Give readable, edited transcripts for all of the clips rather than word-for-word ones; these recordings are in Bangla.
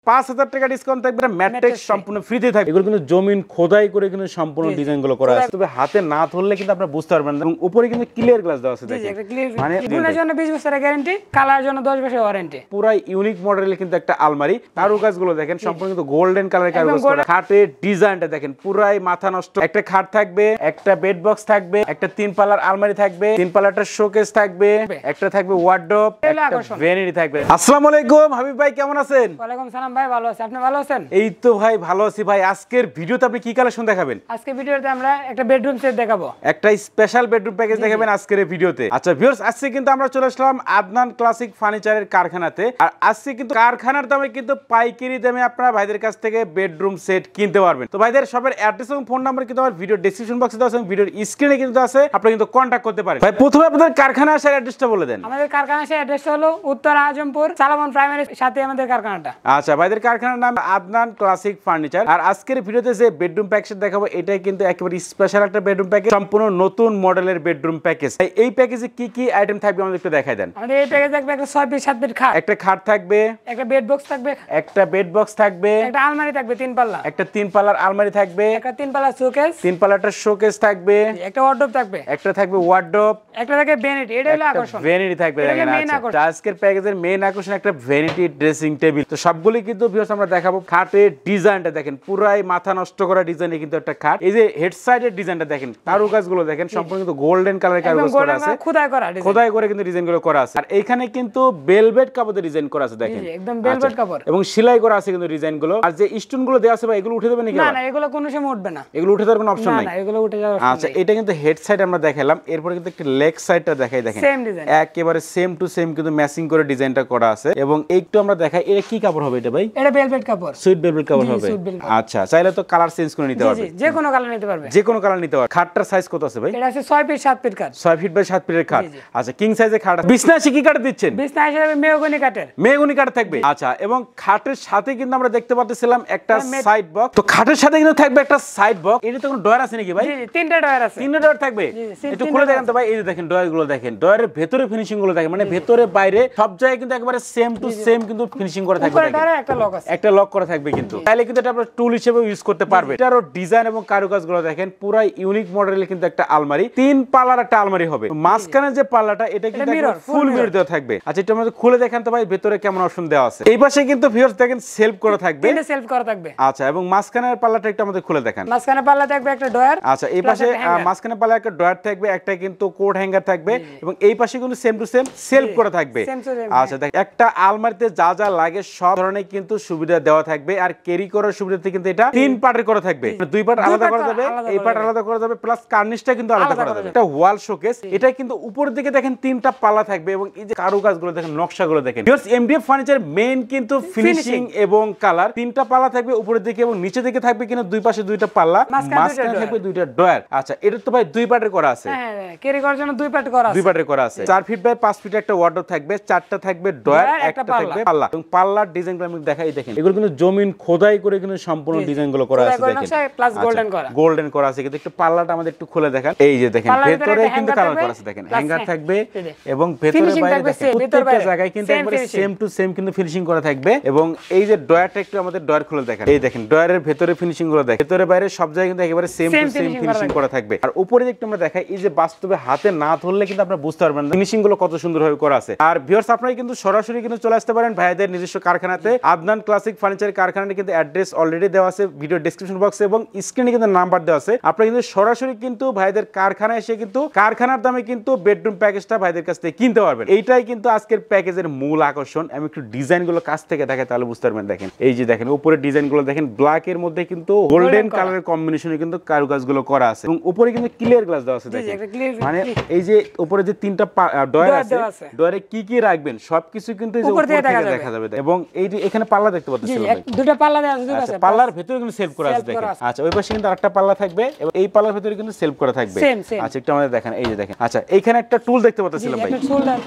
5000 টাকা ডিসকাউন্ট থাকবে, ম্যাট্রিক্স সম্পূর্ণ ফ্রিতে থাকবে। এগুলো কিন্তু জমিন খোদাই করে কিন্তু সম্পূর্ণ ডিজাইনগুলো করা আছে, তবে হাতে না ধরলে কিন্তু আপনারা বুঝতে পারবেন না। এবং উপরে কিন্তু ক্লিয়ার গ্লাস দেওয়া আছে, দেখেন মানে গুণের জন্য 20 বছরের গ্যারান্টি, কালার জন্য 10 বছরের ওয়ারেন্টি। পুরো ইউনিক মডেলের কিন্তু একটা আলমারি, কারুকাজগুলো দেখেন সম্পূর্ণ কিন্তু গোল্ডেন কালারের কারুকাজ করা। খাটের ডিজাইনটা দেখেন পুরাই মাথা নষ্ট। একটা খাট থাকবে, একটা বেড বক্স থাকবে, একটা 3 পাল্লার আলমারি থাকবে, 3 পাল্লারটা শোকেস থাকবে, একটা থাকবে ওয়ার্ডরোব, একটা ভ্যানিটি থাকবে। আসসালামু আলাইকুম হাবিব ভাই, কেমন আছেন? ওয়ালাইকুম সালাম ভাই, ভালো আছি, আপনি ভালো আছেন? এই তো ভাই ভালো আছি ভাই। আজকের ভিডিওতে আপনি কি কালেকশন দেখাবেন? আজকে ভিডিওতে আমরা একটা বেডরুম সেট দেখাবো, একটা স্পেশাল বেডরুম প্যাকেজ দেখাবেন আজকের এই ভিডিওতে। আচ্ছা ভিউয়ার্স, আজকে কিন্তু আমরা চলে আসলাম আদনান ক্লাসিক ফার্নিচারের কারখানাতে। আর আজকে কিন্তু কারখানার দামে কিন্তু পাইকারি দামে আপনারা ভাইদের কাছ থেকে বেডরুম সেট কিনতে পারবেন। তো ভাইদের সবার অ্যাড্রেস এবং ফোন নাম্বার কিন্তু আমার ভিডিও ডেসক্রিপশন বক্সে দেওয়া আছে এবং ভিডিওর স্ক্রিনে কিন্তু আছে, আপনারা কিন্তু কন্টাক্ট করতে পারেন। ভাই প্রথমে আপনাদের কারখানা আসার অ্যাড্রেসটা বলে দেন। আমাদের কারখানা আসার অ্যাড্রেসটা হলো উত্তরা আজমপুর সালামন প্রাইমারির সাথে আমাদের কারখানাটা। আচ্ছা, ভাইদের কারখানার নাম আদনান ক্লাসিক ফার্নিচার। আর আজকের ভিডিওতে যে বেডরুম প্যাকেজ দেখাবো এটা কিন্তু একেবারে স্পেশাল একটা বেডরুম প্যাকেজ, সম্পূর্ণ নতুন মডেলের বেডরুম প্যাকেজ। এই প্যাকেজে কি কি আইটেম থাকবে আমাদের একটু দেখাই দেন। আমাদের এই প্যাকেজে থাকবে একটা 6 ফিট 7 ফিট খাট, একটা খাট থাকবে, একটা বেড বক্স থাকবে, একটা বেড বক্স থাকবে, একটা আলমারি থাকবে 3 পাল্লা, একটা 3 পাল্লার আলমারি থাকবে, একটা 3 পাল্লা শোকেস, 3 পাল্লাটা শোকেস থাকবে, একটা ওয়ার্ডরোব থাকবে, একটা থাকবে ওয়ার্ডরোব, একটা থাকবে ভ্যানিটি। এটা হলো আকর্ষণ, ভ্যানিটি থাকবে। দেখেন আচ্ছা, আজকের প্যাকেজের মেইন আকর্ষণ একটা ভ্যানিটি ড্রেসিং টেবিল। তো সবগুলি কিন্তু ভিউয়ার্স আমরা দেখাবো। খাটের ডিজাইনটা দেখেন পুরাই মাথা নষ্ট করা ডিজাইনে কিন্তু একটা খাট। এই যে হেড সাইডের ডিজাইনটা দেখেন, কারুকাজগুলো দেখেন সম্পূর্ণ কিন্তু গোল্ডেন কালারের কারুকাজ করা আছে, খোদাই করে কিন্তু ডিজাইনগুলো করা আছে। আর এইখানে কিন্তু ভেলভেট কাপড়ের ডিজাইন করা আছে, দেখেন একদম ভেলভেট কাপড় এবং সেলাই করা আছে কিন্তু ডিজাইনগুলো। আর যে স্টোনগুলো দেওয়া আছে ভাই, এগুলো উঠে দেবে নাকি? না না, এগুলো কোনো সময় উঠবে না, এগুলো উঠে দেওয়ার কোনো অপশন নাই। না এগুলো উঠে যাওয়ার অপশন। আচ্ছা, এটা কিন্তু হেড সাইড আমরা দেখালাম, এরপর কিন্তু একটা লেগ সাইডটা দেখাই, দেখেন সেম ডিজাইন, একেবারে সেম টু সেম কিন্তু ম্যাচিং করে ডিজাইনটা করা আছে। এবং একটু আমরা দেখাই এটা কি কাপড় হবে এটা ভাই? এটা ভেলভেট কাপড়, সুইট ভেলভেট কাপড় হবে। আচ্ছা, চাইলে তো কালার চেঞ্জ করে নিতে পারবে, যে কোনো কালার নিতে পারবে, যে কোনো কালার নিতে পারবে। খাটটার সাইজ কত আছে ভাই? এটা আছে 6 ফিট 7 ফিট খাট, 6 ফিট বাই 7 ফিটের খাট। আচ্ছা, কিং সাইজের খাট। বিছনা কি কাঠ দিচ্ছেন? বিছনা হিসেবে মেহগনি কাঠের, মেহগনি কাঠ থাকবে। আচ্ছা, এবং খাটের সাথে কিন্তু আমরা দেখতে পাচ্ছিলাম একটা সাইড বক্স। তো খাটের সাথে কিন্তু থাকবে একটা সাইড বক্স। এটা তো কোনো ডয়ার আছে নাকি ভাই? জি, 3টা ডয়ার আছে। 3টা ডয়ার থাকবে। একটু খুলে দেখেন তো ভাই। এই যে দেখেন ডয়ার গুলো দেখেন, ডয়ারের ভেতরে ফিনিশিং গুলো দেখেন, মানে ভেতরে বাইরে সব জায়গায় কিন্তু একেবারে সেম টু সেম কিন্তু ফিনিশিং করা থাকবে। একটা লক আছে, একটা লক করা থাকবে কিন্তু তাহলে কিন্তু এটা আপনারা টুল হিসেবে ইউজ করতে পারবে। এটারও ডিজাইন এবং কারুকাজ গুলো দেখেন পুরাই ইউনিক মডেলের কিন্তু একটা আলমারি, 3 পাল্লার একটা আলমারি হবে। মাঝখানে যে পাল্লাটা এটা কিন্তু ফুল মিরর দেওয়া থাকবে। আচ্ছা, এটা আমাদের খুলে দেখেন তো ভাই ভেতরে কেমন অপশন দেওয়া আছে। এই পাশে কিন্তু ভিউয়ার্স দেখেন সেলফ করা থাকবে, এটা সেলফ করা থাকবে। আচ্ছা, এবং মাঝখানের পাল্লাটা একটু আমাদের খুলে দেখেন। মাঝখানে পাল্লা থাকবে একটা ডয়ার। আচ্ছা, এই পাশে মাঝখানে পাল্লা একটা ডয়ার থাকবে, একটা কিন্তু কোট হ্যাঙ্গার থাকবে, এবং এই পাশে কিন্তু সেম টু সেম সেলফ করা থাকবে। আচ্ছা, দেখেন একটা আলমারিতে যা যা লাগে সব ধরনের কিন্তু সুবিধা দেওয়া থাকবে। আর ক্যারি করার সুবিধাতে কিন্তু এটা 3 পার্টের করা থাকবে, 2 পার্ট আলাদা করা যাবে, এই পার্ট আলাদা করা যাবে, প্লাস কার্নিশটা কিন্তু আলাদা করা যাবে। এটা ওয়াল শোকেস। এটা কিন্তু উপরের দিকে দেখেন 3টা পাল্লা থাকবে, এবং এই যে কারুকাজগুলো দেখেন, নকশাগুলো দেখেন। এমডিএফ ফার্নিচার মেইন কিন্তু ফিনিশিং এবং কালার। 3টা পাল্লা থাকবে উপরের দিকে, এবং নিচে দিকে থাকবে কিন্তু দুই পাশে 2টা পাল্লা, মাঝখানে থাকবে 2টা ডয়ার। আচ্ছা, এটা তো ভাই 2 পার্টের করা আছে। হ্যাঁ, ক্যারি করার জন্য 2 পার্ট করা আছে, 2 পার্টের করা আছে। 4 ফিট বাই 5 ফিট একটা ওয়ার্ডরোব থাকবে, 4টা থাকবে ডয়ার, একটা থাকবে পাল্লা। এবং পাল্লার ডিজাইনগুলো আমি দেখাই, দেখেন এগুলো কিন্তু জমিন খোদাই করে কিন্তু সম্পূর্ণ ডিজাইনগুলো করা আছে, দেখেন প্লাস গোল্ডেন করা, গোল্ডেন করা আছে। কিন্তু একটু পাল্লাটা আমাদের একটু খুলে দেখেন। এই যে দেখেন ভেতরে কিন্তু কালার করা আছে, দেখেন হ্যাঙ্গার থাকবে, এবং ভেতরে বাইরে দেখেন প্রত্যেকটা জায়গায় কিন্তু একবারে সেম টু সেম কিন্তু ফিনিশিং করা থাকবে। এবং এই যে ডয়ারটা একটু আমাদের ডয়ার খুলে দেখেন, এই দেখেন ডয়ারের ভেতরে ফিনিশিং গুলো দেখেন, ভেতরে বাইরে সব জায়গায় কিন্তু একেবারে সেম টু সেম ফিনিশিং করা থাকবে। আর উপরে একটু আমরা দেখাই, এই যে বাস্তবে হাতে না ধরলে কিন্তু আপনারা বুঝতে পারবেন না ফিনিশিং গুলো কত সুন্দরভাবে করা আছে। আর ভিউয়ার্স, আপনারা কিন্তু সরাসরি কিন্তু চলে আসতে পারেন ভাইদের নিজস্ব কারখানাতে। আদনান ক্লাসিক ফার্নিচার কারখানাতে কিন্তু অ্যাড্রেস অলরেডি দেওয়া আছে ভিডিও ডেসক্রিপশন বক্সে, এবং স্ক্রিনে কিন্তু নাম্বার দেওয়া আছে। আপনারা কিন্তু সরাসরি কিন্তু ভাইদের কারখানায় এসে কিন্তু কারখানার দামে কিন্তু বেডরুম প্যাকেজটা ভাইদের কাছ থেকে কিনতে পারবেন। এইটাই কিন্তু আজকের প্যাকেজের মূল আকর্ষণ। আমি একটু ডিজাইন গুলো কাছ থেকে দেখাই, তাহলে বুঝতে পারবেন। দেখেন এই যে দেখেন উপরে ডিজাইন গুলো দেখেন, ব্ল্যাক এর মধ্যে কিন্তু গোল্ডেন কালারের কম্বিনেশনে কিন্তু কারুকাজ গুলো করা আছে, এবং উপরে কিন্তু ক্লিয়ার গ্লাস দেওয়া আছে। দেখেন মানে এই যে উপরে যে 3টা ডয়ার আছে, ডয়ারে কি কি রাখবেন সবকিছু কিন্তু এই যে উপর থেকে দেখা যাবে। এবং এই যে এখানে পাল্লা দেখতে পাচ্ছেন, 2টা পাল্লা দেওয়া আছে, আচ্ছা, পাল্লার ভিতরে কিন্তু সেলফ করা আছে, দেখেন। আচ্ছা, ওই পাশে কিন্তু আরেকটা পাল্লা থাকবে, এবং এই পাল্লার ভিতরে কিন্তু সেলফ করা থাকবে। আচ্ছা, একটু আমাদের দেখেন, এই যে দেখেন। আচ্ছা, এইখানে একটা টুল দেখতে পাচ্ছিলাম ভাই।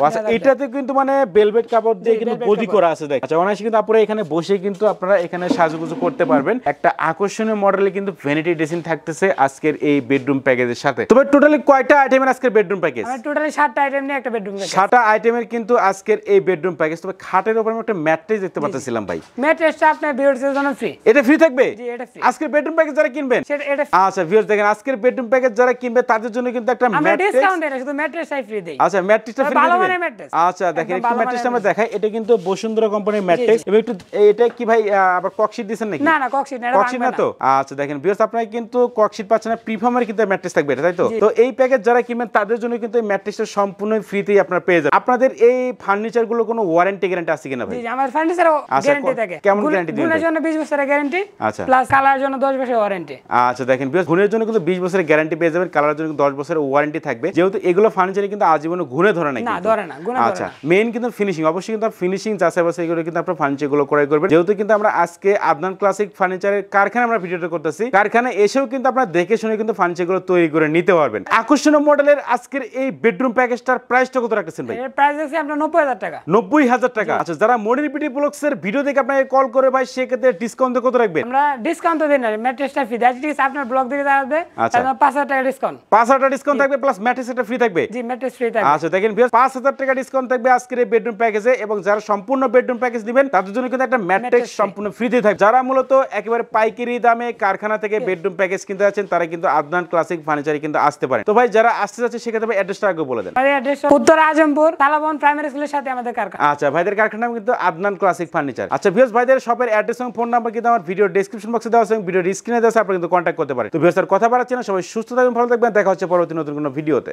আচ্ছা, এটাতে কিন্তু মানে ভেলভেট কাপড় দিয়ে কিন্তু গদি করা আছে, দেখেন। আচ্ছা, অনায়াসে কিন্তু আপনারা এখানে বসে কিন্তু আপনারা এখানে সাজুগুজু করতে পারবেন। একটা আকর্ষণীয় মডেলে কিন্তু ভ্যানিটি ড্রেসিং থাকতেছে আজকের এই বেডরুম প্যাকেজের সাথে। তবে টোটালি কয়টা আইটেমের আজকের বেডরুম প্যাকেজ? আমরা টোটালি 7টা আইটেম নিয়ে একটা বেডরুম প্যাকেজ, 7টা আইটেমের কিন্তু আজকের এই বেডরুম প্যাকেজ। তবে খাটের উপরে একটা ম্যাট্রেস দেখতে পাচ্ছিলাম ভাই? ম্যাট্রেসটা আপনার ভিউয়ার্সদের জন্য ফ্রি। এটা ফ্রি থাকবে? জি, এটা ফ্রি। আজকের বেডরুম প্যাকেজ যারা কিনবেন সেটা এটা আচ্ছা ভিউয়ার্স দেখেন আজকের বেডরুম প্যাকেজ যারা কিনবে তাদের জন্য কিন্তু একটা আমরা ম্যাট্রেস ডিসকাউন্ট দেই না, শুধু ম্যাট্রেসটাই ফ্রি দেই। আচ্ছা ম্যাট্রেসটা ফ্রি ভালো দিবেন? মানের ম্যাট্রেস। আচ্ছা দেখেন একদম একটু ভালো ম্যাট্রেসটা মানের আমরা দেখাই। এটা কিন্তু বসুন্ধরা কোম্পানির ম্যাট্রেস এবং একটু এটা কি ভাই আবার ককশিট দিবেন নাকি? না না ককশিট না, এটা ককশিট না তো? আচ্ছা দেখেন ভিউয়ার্স আপনারা কিন্তু ককশিট পাচ্ছেন না, প্রিফার্মের কিন্তু ম্যাট্রেস থাকবে এটা, তাই তো? তো এই প্যাকেজ যারা কিনবেন তাদের জন্য কিন্তু এই ম্যাট্রেসটা সম্পূর্ণ ফ্রিতেই আপনারা পেয়ে যাবেন। আপনাদের এই ফার্নিচার গুলো কোনো ওয়ারেন্টি গ্যারান্টি আছে কিনা ভাই? জি আমার ফার্নিচারও গ্যারান্টি থাকে। কেমন গ্যারান্টি দিবেন? গুণের জন্য 20 বছরের গ্যারান্টি, আচ্ছা প্লাস কালারের জন্য 10 বছরের ওয়ারেন্টি। আচ্ছা দেখেন ভিউয়ার্স গুণের জন্য কিন্তু 20 বছরের গ্যারান্টি পেয়ে যাবেন, কালারের জন্য 10 বছরের ওয়ারেন্টি থাকবে। যেহেতু এগুলো ফার্নিচারে কিন্তু আজীবন ঘুরে ধরে না, না ধরে না, গুণে ধরে আচ্ছা না। মেইন কিন্তু ফিনিশিং, অবশ্যই কিন্তু ফিনিশিং যাচাই বাছাই করে কিন্তু আপনারা ফার্নিচার গুলো ক্রয় করবেন। যেহেতু কিন্তু আমরা আজকে আদনান ক্লাসিক ফার্নিচারের কারখানা আমরা ভিডিওটা করতেছি, কারখানা এসেও কিন্তু আপনারা দেখে শুনে কিন্তু ফার্নিচার গুলো তৈরি করে নিতে পারবেন। আকর্ষণীয় মডেলের আজকের এই বেডরুম প্যাকেজটার প্রাইসটা কত রাখতেছেন ভাই? এর প্রাইস আছে আপনার 90,000 টাকা। 90,000 টাকা। আচ্ছা যারা মনির বিডি ব্লগস এর ভিডিও দেখে আপনাকে কল করে ভাই সেক্ষেত্রে ডিসকাউন্ট কত রাখবেন? আমরা ডিসকাউন্ট দেই না, ম্যাট্রেসটা ফ্রি দেই। ঠিক আছে আপনার ব্লগ দেখে যাবে তাহলে 5,000 টাকা ডিসকাউন্ট। 5,000 টাকা ডিসকাউন্ট থাকবে প্লাস ম্যাট্রেস একটা ফ্রি থাকবে। জি ম্যাট্রেস ফ্রি থাকবে। আচ্ছা দেখেন ভিউয়ার্স 5,000 টাকা ডিসকাউন্ট থাকবে আজকের এই বেডরুম প্যাকেজে, এবং যারা সম্পূর্ণ বেডরুম প্যাকেজ নেবেন তাদের জন্য কিন্তু একটা ম্যাট্রেস সম্পূর্ণ ফ্রিতে থাকবে। যারা মূলত একেবারে পাইকারি দামে কারখানা থেকে বেডরুম প্যাকেজ কিনতে যাচ্ছেন তারা কিন্তু আদনান ক্লাসিক ফার্নিচারে কিন্তু আসতে পারে। তো ভাই যারা আসতে যাচ্ছে সেক্ষেত্রে অ্যাড্রেসটা আগে বলে দেন। আমাদের অ্যাড্রেস উত্তরা আজমপুর তালাবন প্রাইমারি স্কুলের সাথে আমাদের কারখানা। আচ্ছা ভাইদের কারখানা নাম কিন্তু আদনান ক্লাসিক ফার্নিচার। আচ্ছা ভিউয়ার্স ভাইদের শপের অ্যাড্রেস এবং ফোন নাম্বার কিন্তু আমার ভিডিও ডেসক্রিপশন বক্সে দেওয়া আছে এবং ভিডিও স্ক্রিনে দেওয়া আছে, আপনারা কিন্তু কন্ট্যাক্ট করতে পারেন। তো ভিউয়ার্স কথা বাড়াচ্ছি না, সবাই সুস্থ থাকবেন, ভালো থাকবেন, দেখা হচ্ছে পরবর্তী নতুন কোনো ভিডিওতে।